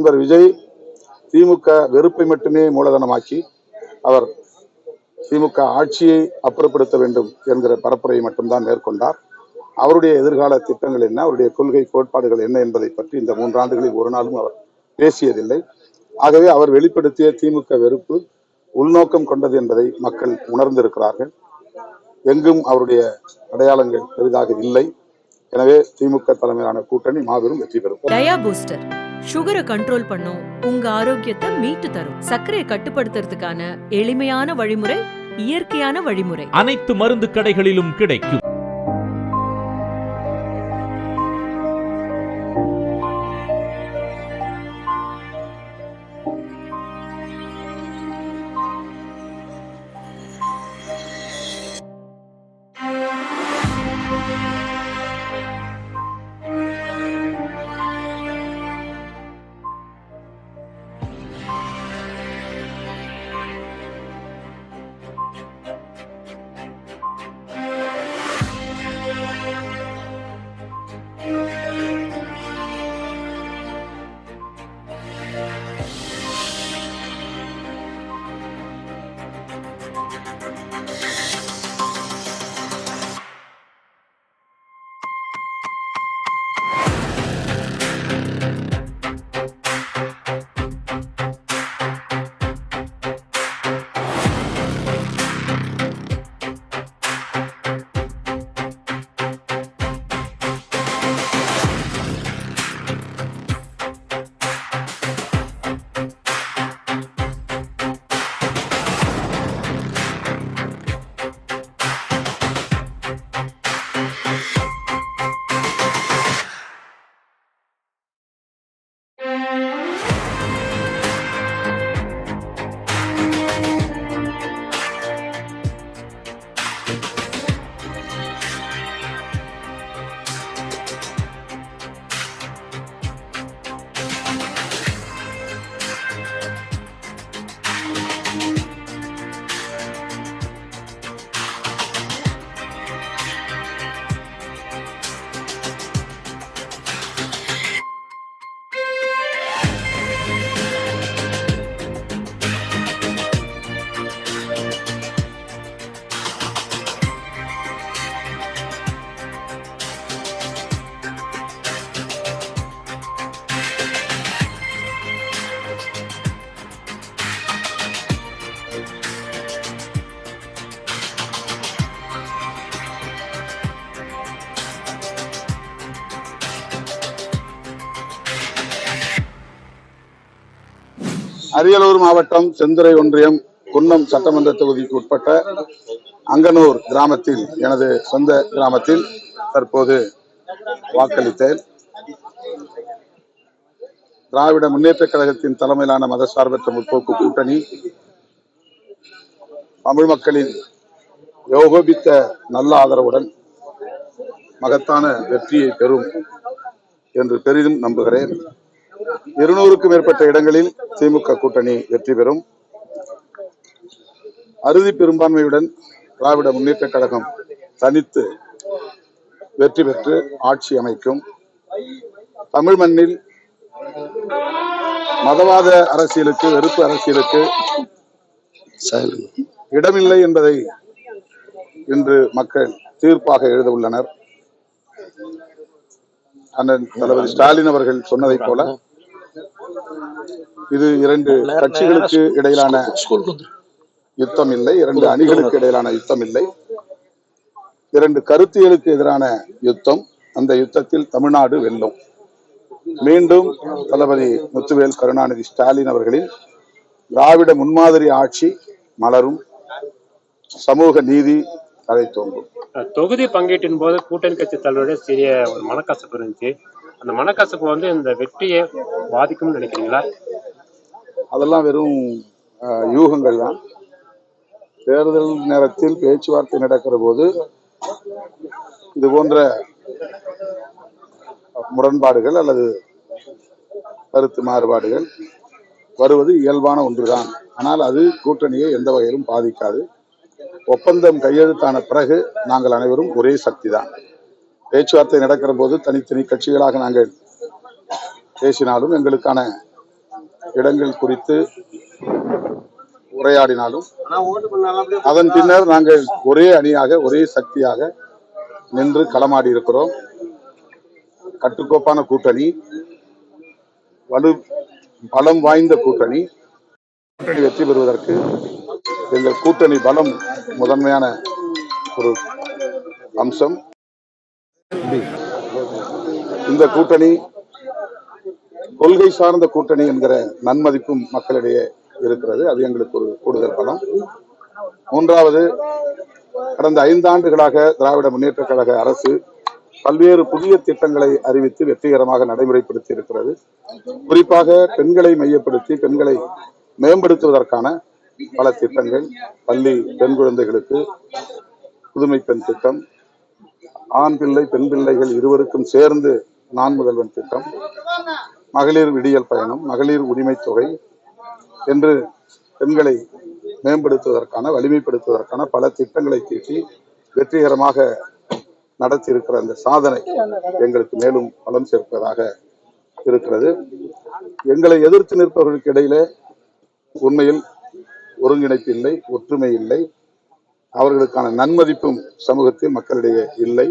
நண்பர் விஜய் திமுக வெறுப்பை மட்டுமே மூலதனமாக்கி அவர் திமுக ஆட்சியை அப்புறப்படுத்த வேண்டும் என்கிற பரப்புரையை மட்டும்தான் மேற்கொண்டார். அவருடைய எதிர்கால திட்டங்கள் என்ன, அவருடைய கொள்கை கோட்பாடுகள் என்ன என்பதை பற்றி இந்த 3 ஆண்டுகளில் ஒரு நாளும் அவர் பேசியதில்லை. ஆகவே அவர் வெளிப்படுத்திய திமுக வெறுப்பு உள்நோக்கம் கொண்டது என்பதை மக்கள் உணர்ந்திருக்கிறார்கள். எங்கும் அவருடைய அடையாளங்கள் பெரிதாக இல்லை. எனவே திமுக தலைமையிலான கூட்டணி மாபெரும் வெற்றி பெறும். டயா பூஸ்டர் சுகரை கண்ட்ரோல் பண்ணும், உங்க ஆரோக்கியத்தை மீட்டு தரும். சர்க்கரையை கட்டுப்படுத்துறதுக்கான எளிமையான வழிமுறை, இயற்கையான வழிமுறை. அனைத்து மருந்து கடைகளிலும் கிடைக்கும். அரியலூர் மாவட்டம் செந்துறை ஒன்றியம் குன்னம் சட்டமன்ற தொகுதிக்கு உட்பட்ட அங்கனூர் கிராமத்தில், எனது சொந்த கிராமத்தில் தற்போது வாக்களித்தேன். திராவிட முன்னேற்ற கழகத்தின் தலைமையிலான மதசார்பற்ற முற்போக்கு கூட்டணி தமிழ் மக்களின் யோகோபித்த நல்ல ஆதரவுடன் மகத்தான வெற்றியை பெறும் என்று பெரிதும் நம்புகிறேன். 200க்கும் மேற்பட்ட இடங்களில் திமுக கூட்டணி வெற்றி பெறும். அறுதி பெரும்பான்மையுடன் திராவிட முன்னேற்ற கழகம் தனித்து வெற்றி பெற்று ஆட்சி அமைக்கும். தமிழ் மண்ணில் மதவாத அரசியலுக்கு, வெறுப்பு அரசியலுக்கு இடமில்லை என்பதை இன்று மக்கள் தீர்ப்பாக எழுத உள்ளனர். அண்ணன் தளபதி ஸ்டாலின் அவர்கள் சொன்னதைப் போல இது 2 கட்சிகளுக்கு இடையிலான யுத்தம் இல்லை, 2 அணிகளுக்கு இடையிலான யுத்தம் இல்லை, 2 கருத்தியலுக்கு எதிரான யுத்தம். அந்த யுத்தத்தில் தமிழ்நாடு வெல்லும். மீண்டும் தளபதி முத்துவேல் கருணாநிதி ஸ்டாலின் அவர்களின் திராவிட முன்மாதிரி ஆட்சி மலரும். சமூக நீதி அதை தோன்றும். தொகுதி பங்கீட்டின் போது கூட்டணி கட்சி தலைவருடைய சிறிய ஒரு மனக்கசப்பு இருந்துச்சு. அந்த மனக்கசப்பு இந்த வெற்றியை பாதிக்கும்னு நினைக்கிறீங்களா? அதெல்லாம் வெறும் யூகங்கள் தான். தேர்தல் நேரத்தில் பேச்சுவார்த்தை நடக்கிற போது இது போன்ற முரண்பாடுகள் அல்லது கருத்து மாறுபாடுகள் வருவது இயல்பான ஒன்றுதான். ஆனால் அது கூட்டணியை எந்த வகையிலும் பாதிக்காது. ஒப்பந்தம் கையெழுத்தான பிறகு நாங்கள் அனைவரும் ஒரே சக்தி தான். பேச்சுவார்த்தை நடக்கிற போது தனித்தனி கட்சிகளாக நாங்கள் பேசினாலும் எங்களுக்கான இடங்கள் குறித்து உரையாடினாலும் அதன் பின்னர் நாங்கள் ஒரே அணியாக ஒரே சக்தியாக நின்று களமாடி இருக்கிறோம். கட்டுக்கோப்பான கூட்டணி, பலம் வாய்ந்த கூட்டணி வெற்றி பெறுவதற்கு எங்கள் கூட்டணி பலம் முதன்மையான ஒரு அம்சம். இந்த கூட்டணி கொள்கை சார்ந்த கூட்டணி என்கிற நன்மதிப்பும் மக்களிடையே இருக்கிறது. அது எங்களுக்கு ஒரு கூடுதல் பலம். மூன்றாவது, கடந்த 5 ஆண்டுகளாக திராவிட முன்னேற்ற கழக அரசு பல்வேறு புதிய திட்டங்களை அறிவித்து வெற்றிகரமாக நடைமுறைப்படுத்தி இருக்கிறது. குறிப்பாக பெண்களை மையப்படுத்தி பெண்களை மேம்படுத்துவதற்கான பல திட்டங்கள், பள்ளி பெண் குழந்தைகளுக்கு புதுமை பெண் திட்டம், ஆண் பிள்ளை பெண் பிள்ளைகள் இருவருக்கும் சேர்ந்து நான் முதல்வன் திட்டம், மகளிர் விடியல் பயணம், மகளிர் உரிமை தொகை என்று பெண்களை மேம்படுத்துவதற்கான வலிமைப்படுத்துவதற்கான பல திட்டங்களை தீட்டி வெற்றிகரமாக நடத்தி இருக்கிற அந்த சாதனை எங்களுக்கு மேலும் பலம் சேர்ப்பதாக இருக்கிறது. எங்களை எதிர்த்து நிற்பவர்களுக்கு இடையிலே உண்மையில் ஒருங்கிணைப்பு இல்லை, ஒற்றுமை இல்லை. அவர்களுக்கான நன்மதிப்பும் சமூகத்தில் மக்களிடையே இல்லை.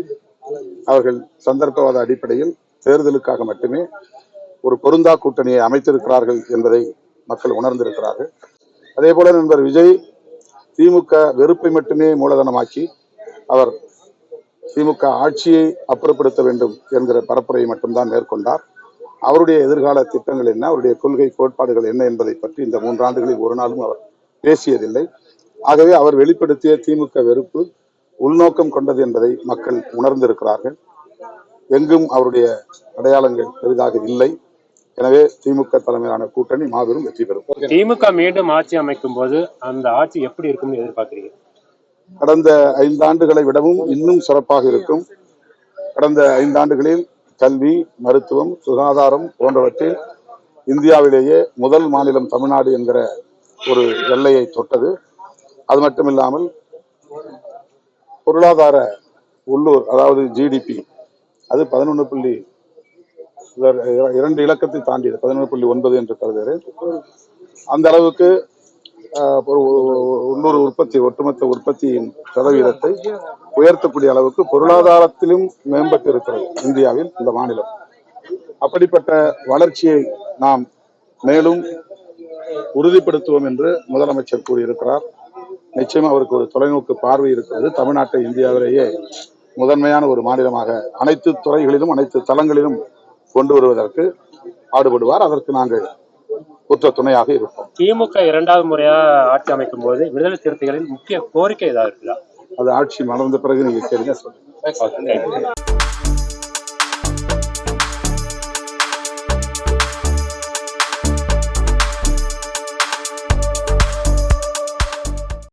அவர்கள் சந்தர்ப்பவாத அடிப்படையில் தேர்தலுக்காக மட்டுமே ஒரு பொருந்தா கூட்டணியை அமைத்திருக்கிறார்கள் என்பதை மக்கள் உணர்ந்திருக்கிறார்கள். அதே போல நண்பர் விஜய் திமுக வெறுப்பை மட்டுமே மூலதனமாக்கி அவர் திமுக ஆட்சியை அப்புறப்படுத்த வேண்டும் என்கிற பரப்புரையை மட்டும்தான் மேற்கொண்டார். அவருடைய எதிர்கால திட்டங்கள் என்ன, அவருடைய கொள்கை கோட்பாடுகள் என்ன என்பதை பற்றி இந்த 3 ஆண்டுகளில் ஒரு நாளும் அவர் பேசியதில்லை. ஆகவே அவர் வெளிப்படுத்திய திமுக வெறுப்பு உள்நோக்கம் கொண்டது என்பதை மக்கள் உணர்ந்திருக்கிறார்கள். எங்கும் அவருடைய அடையாளங்கள் பெரிதாக இல்லை. எனவே திமுக தலைமையிலான கூட்டணி மாபெரும் வெற்றி பெறும். திமுக மீண்டும் ஆட்சி அமைக்கும் போது அந்த ஆட்சி எப்படி இருக்கும்னு எதிர்பார்க்கிறீங்க? கடந்த 5 ஆண்டுகளை விடவும் இன்னும் சிறப்பாக இருக்கும். கடந்த 5 ஆண்டுகளில் கல்வி, மருத்துவம், சுகாதாரம் போன்றவற்றில் இந்தியாவிலேயே முதல் மாநிலம் தமிழ்நாடு என்கிற ஒரு எல்லையை தொட்டது. அது மட்டுமில்லாமல் பொருளாதார உள்ளூர், அதாவது ஜிடிபி, அது 11.2 இலக்கத்தை தாண்டியது, 11.9 என்று கருதுகிறேன். அந்த அளவுக்கு உள்ளூர் உற்பத்தி, ஒட்டுமொத்த உற்பத்தியின் சதவீதத்தை உயர்த்தக்கூடிய அளவுக்கு பொருளாதாரத்திலும் மேம்பட்டு இருக்கிறது இந்தியாவில் இந்த மாநிலம். அப்படிப்பட்ட வளர்ச்சியை நாம் மேலும் உறுதிப்படுத்துவோம் என்று முதலமைச்சர் கூறியிருக்கிறார். நிச்சயம் அவருக்கு ஒரு தொலைநோக்கு பார்வை இருக்கிறது. தமிழ்நாட்டை இந்தியாவிலேயே முதன்மையான ஒரு மாநிலமாக அனைத்து துறைகளிலும் அனைத்து தளங்களிலும் கொண்டு வருவதற்கு பாடுபடுவார். அதற்கு நாங்கள் உற்ற துணையாக இருப்போம். திமுக 2வது முறையா ஆட்சி அமைக்கும் போது விடுதலை சிறுத்தைகளின் முக்கிய கோரிக்கை ஏதாவது இருக்குதா? அது ஆட்சி மலர்ந்த பிறகு நீங்க கேளுங்க, சொல்லுங்க.